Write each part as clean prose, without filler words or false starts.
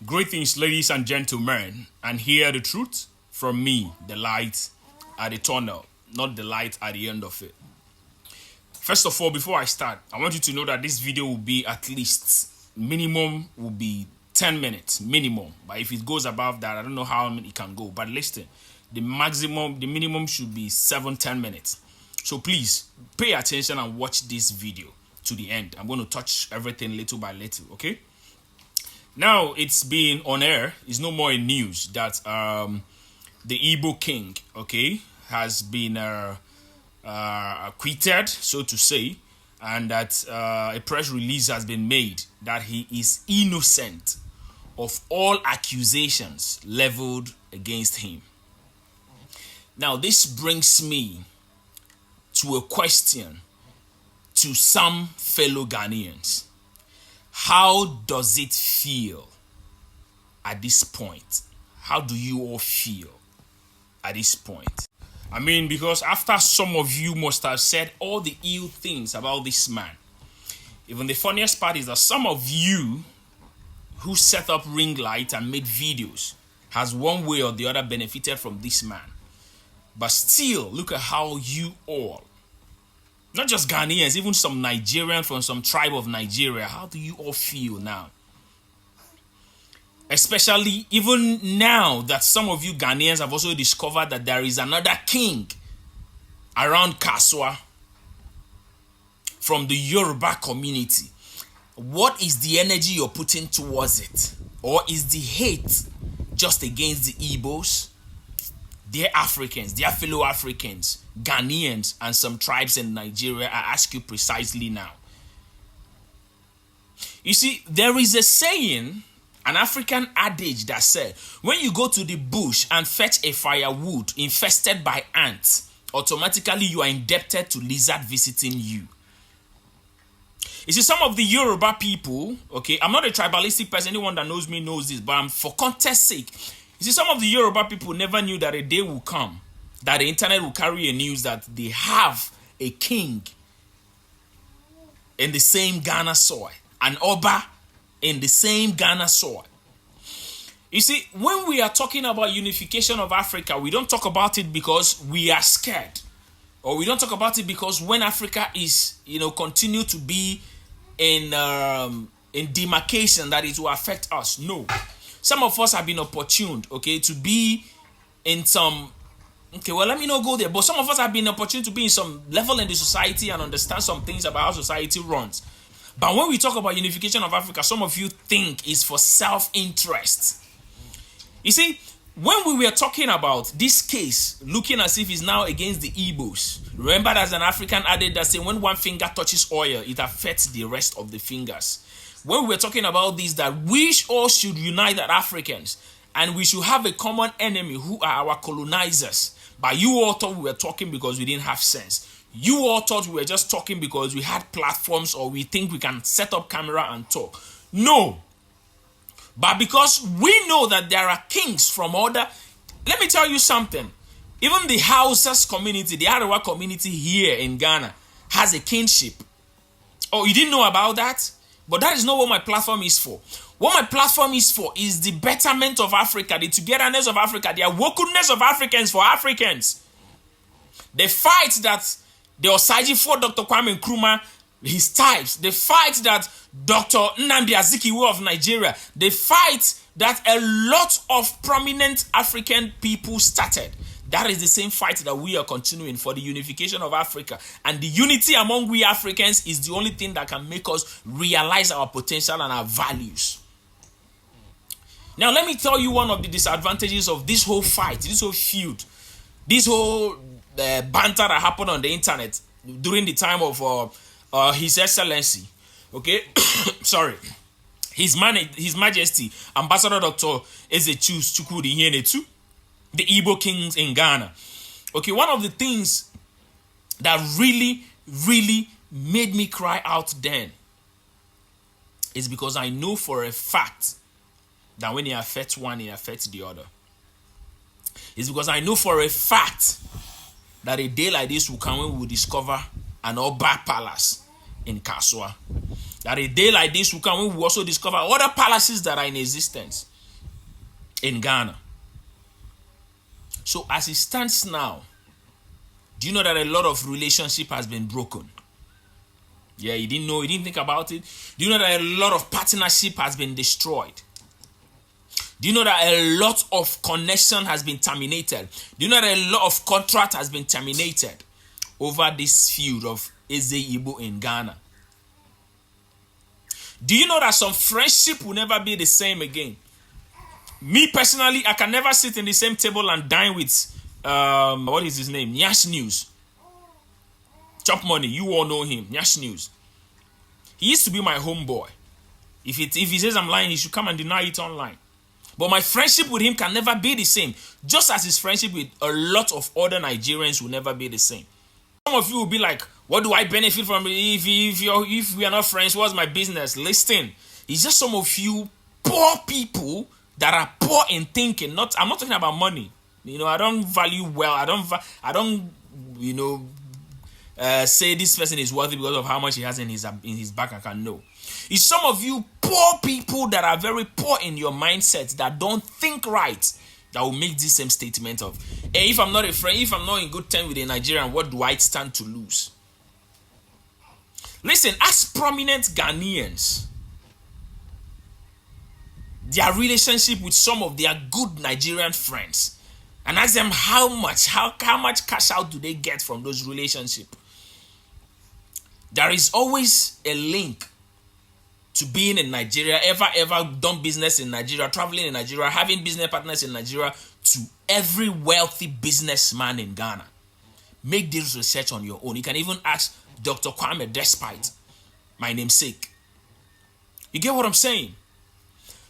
Greetings, ladies and gentlemen, and hear the truth from me, the light at the tunnel, not the light at the end of it. First of all, before I start, I want you to know that this video will be at least minimum will be 10 minutes minimum. But if it goes above that, I don't know how it can go. But listen, the minimum should be 7-10 minutes. So please pay attention and watch this video to the end. I'm going to touch everything little by little, okay? Now it's been on air. It's no more in news that the IGBO king, okay, has been acquitted, so to say, and that a press release has been made that he is innocent of all accusations leveled against him. Now this brings me to a question to some fellow Ghanaians. How does it feel at this point? How do you all feel at this point? I mean, because after some of you must have said all the ill things about this man, even the funniest part is that some of you who set up ring light and made videos has one way or the other benefited from this man. But still, look at how you all, not just Ghanaians, even some Nigerians from some tribe of Nigeria, how do you all feel now? Especially even now that some of you Ghanaians have also discovered that there is another king around Kaswa from the Yoruba community. What is the energy you're putting towards it? Or is the hate just against the Igbos? They're Africans, they're fellow Africans, Ghanaians, and some tribes in Nigeria. I ask you precisely now. You see, there is a saying, an African adage that said, when you go to the bush and fetch a firewood infested by ants, automatically you are indebted to lizard visiting you. You see, some of the Yoruba people, okay, I'm not a tribalistic person, anyone that knows me knows this, but for contest's sake, you see, some of the Yoruba people never knew that a day will come that the internet will carry a news that they have a king in the same Ghana soil, an Oba in the same Ghana soil. You see, when we are talking about unification of Africa, we don't talk about it because we are scared, or we don't talk about it because when Africa is, continue to be in demarcation that it will affect us. No. Some of us have been opportuned, okay, to be in some, okay, well, let me not go there, but some of us have been opportuned to be in some level in the society and understand some things about how society runs. But when we talk about unification of Africa, some of you think it's for self-interest. You see, when we were talking about this case, looking as if it's now against the Igbos, remember there's an African adage that says when one finger touches oil, it affects the rest of the fingers. When we were talking about this, that we all should unite as Africans and we should have a common enemy who are our colonizers. But you all thought we were talking because we didn't have sense. You all thought we were just talking because we had platforms or we think we can set up camera and talk. No. But because we know that there are kings from other... Let me tell you something. Even the Hausas community, the Arewa community here in Ghana has a kingship. Oh, you didn't know about that? But that is not what my platform is for. What my platform is for is the betterment of Africa, the togetherness of Africa, the awokeness of Africans for Africans. The fight that the Osaji fought Dr. Kwame Nkrumah, his types, the fight that Dr. Nnamdi Azikiwe of Nigeria, the fight that a lot of prominent African people started. That is the same fight that we are continuing for the unification of Africa. And the unity among we Africans is the only thing that can make us realize our potential and our values. Now, let me tell you one of the disadvantages of this whole fight, this whole feud, this whole banter that happened on the internet during the time of His Excellency, okay? Sorry. His Majesty, Ambassador Dr. Ezechus Chukwudi Ihienetu, the Igbo kings in Ghana. Okay, one of the things that really, really made me cry out then is because I know for a fact that when it affects one, it affects the other. It's because I know for a fact that a day like this will come when we will discover an Oba palace in Kaswa. That a day like this will come when we also discover other palaces that are in existence in Ghana. So as it stands now, do you know that a lot of relationship has been broken? Yeah, you didn't know, you didn't think about it. Do you know that a lot of partnership has been destroyed? Do you know that a lot of connection has been terminated? Do you know that a lot of contract has been terminated over this feud of IGBO in Ghana? Do you know that some friendship will never be the same again? Me personally, I can never sit in the same table and dine with, what is his name? Nyash News. Chop Money, you all know him. Nyash News. He used to be my homeboy. If he says I'm lying, he should come and deny it online. But my friendship with him can never be the same. Just as his friendship with a lot of other Nigerians will never be the same. Some of you will be like, what do I benefit from if we are not friends? What's my business? Listen, it's just some of you poor people that are poor in thinking. I'm not talking about money. I don't value wealth. I don't say this person is worthy because of how much he has in his bank account. No. It's some of you poor people that are very poor in your mindset, that don't think right, that will make this same statement of, hey, if I'm not a friend, if I'm not in good terms with a Nigerian, what do I stand to lose? Listen, as prominent Ghanaians, their relationship with some of their good Nigerian friends, and ask them how much cash out do they get from those relationships. There is always a link to being in Nigeria, ever done business in Nigeria, traveling in Nigeria, having business partners in Nigeria, to every wealthy businessman in Ghana. Make this research on your own. You can even ask Dr. Kwame Despite, my namesake. You get what I'm saying?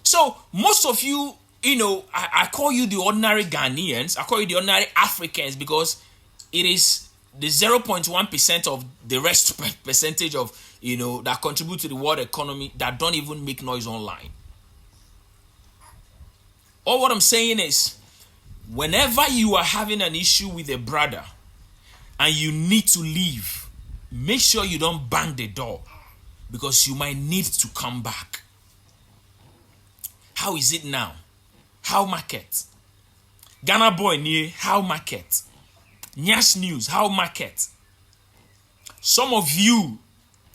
So most of you, I call you the ordinary Ghanaians, I call you the ordinary Africans, because it is the 0.1% of the rest percentage of, that contribute to the world economy that don't even make noise online. All what I'm saying is, whenever you are having an issue with a brother and you need to leave, make sure you don't bang the door, because you might need to come back. How is it now? How market? Ghana Boy near how market? Nyash News, how market? Some of you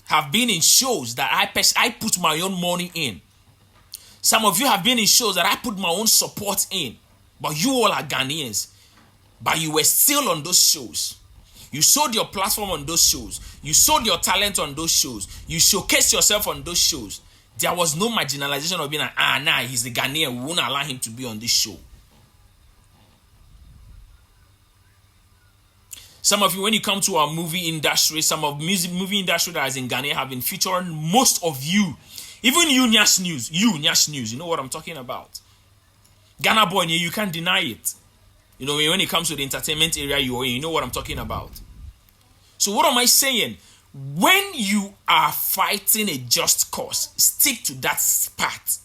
have been in shows that I put my own money in. Some of you have been in shows that I put my own support in. But you all are Ghanaians. But you were still on those shows. You sold your platform on those shows. You sold your talent on those shows. You showcased yourself on those shows. There was no marginalization of being like, he's a Ghanaian, we won't allow him to be on this show. Some of you, when you come to our movie industry, some of movie industry that is in Ghana have been featuring most of you. Even you, Nyash News, you know what I'm talking about. Ghana Boy, you can't deny it. When it comes to the entertainment area you're in, you know what I'm talking about. So what am I saying? When you are fighting a just cause, stick to that part.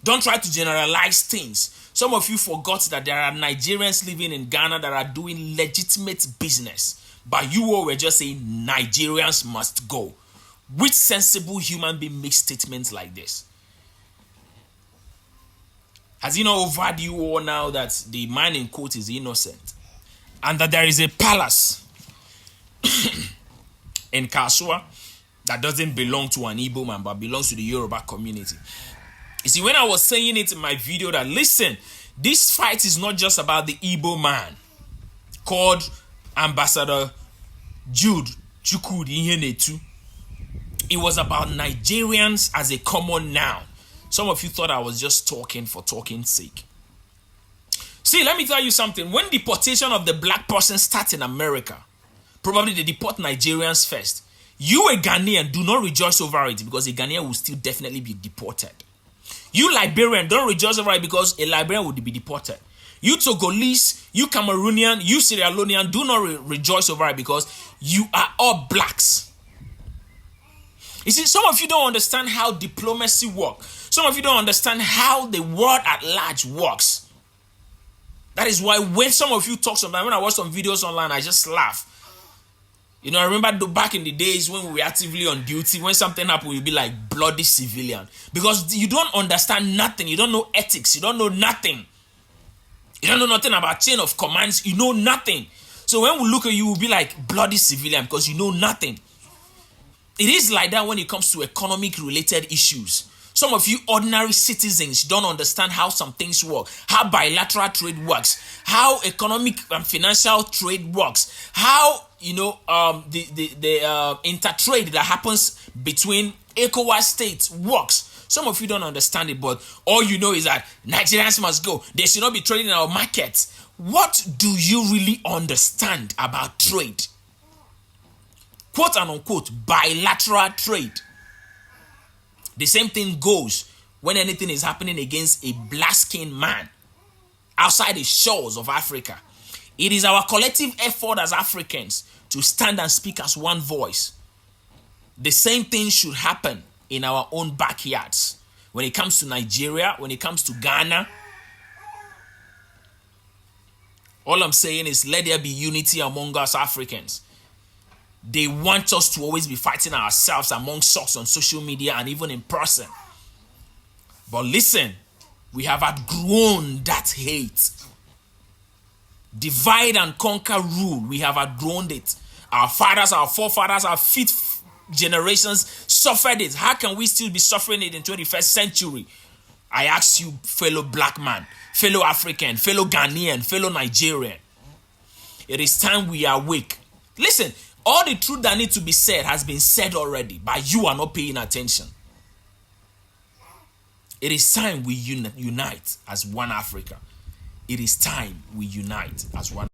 Don't try to generalize things. Some of you forgot that there are Nigerians living in Ghana that are doing legitimate business. But you all were just saying Nigerians must go. Which sensible human being makes statements like this? Has he not overheard you all now that the man in quote is innocent? And that there is a palace in Kasua that doesn't belong to an Igbo man but belongs to the Yoruba community. You see, when I was saying it in my video that, listen, this fight is not just about the Igbo man called Ambassador Jude Chukwudi Ihenetu. It was about Nigerians as a common noun. Some of you thought I was just talking for talking's sake. See, let me tell you something. When deportation of the black person starts in America, probably they deport Nigerians first. You, a Ghanaian, do not rejoice over it, because a Ghanaian will still definitely be deported. You, Liberian, don't rejoice over it, because a Liberian would be deported. You, Togolese, you, Cameroonian, you, Sierra Leonean, do not rejoice over it, because you are all blacks. You see, some of you don't understand how diplomacy works. Some of you don't understand how the world at large works. That is why when some of you talk sometimes, when I watch some videos online, I just laugh. You know, I remember back in the days when we were actively on duty, when something happened, you'd be like bloody civilian. Because you don't understand nothing. You don't know ethics. You don't know nothing. You don't know nothing about chain of commands. You know nothing. So when we look at you, we'll be like bloody civilian because you know nothing. It is like that when it comes to economic related issues. Some of you ordinary citizens don't understand how some things work, how bilateral trade works, how economic and financial trade works, how the intertrade that happens between ECOWAS states works. Some of you don't understand it, but all you know is that Nigerians must go. They should not be trading in our markets. What do you really understand about trade? Quote and unquote bilateral trade. The same thing goes when anything is happening against a black-skinned man outside the shores of Africa. It is our collective effort as Africans to stand and speak as one voice. The same thing should happen in our own backyards. When it comes to Nigeria, when it comes to Ghana, all I'm saying is let there be unity among us Africans. They want us to always be fighting ourselves amongst us on social media and even in person. But listen, we have outgrown that hate. Divide and conquer rule. We have outgrown it. Our fathers, our forefathers, our fifth generations suffered it. How can we still be suffering it in 21st century? I ask you, fellow black man, fellow African, fellow Ghanaian, fellow Nigerian. It is time we awake. Listen, all the truth that needs to be said has been said already, but you are not paying attention. It is time we unite as one Africa. It is time we unite as one.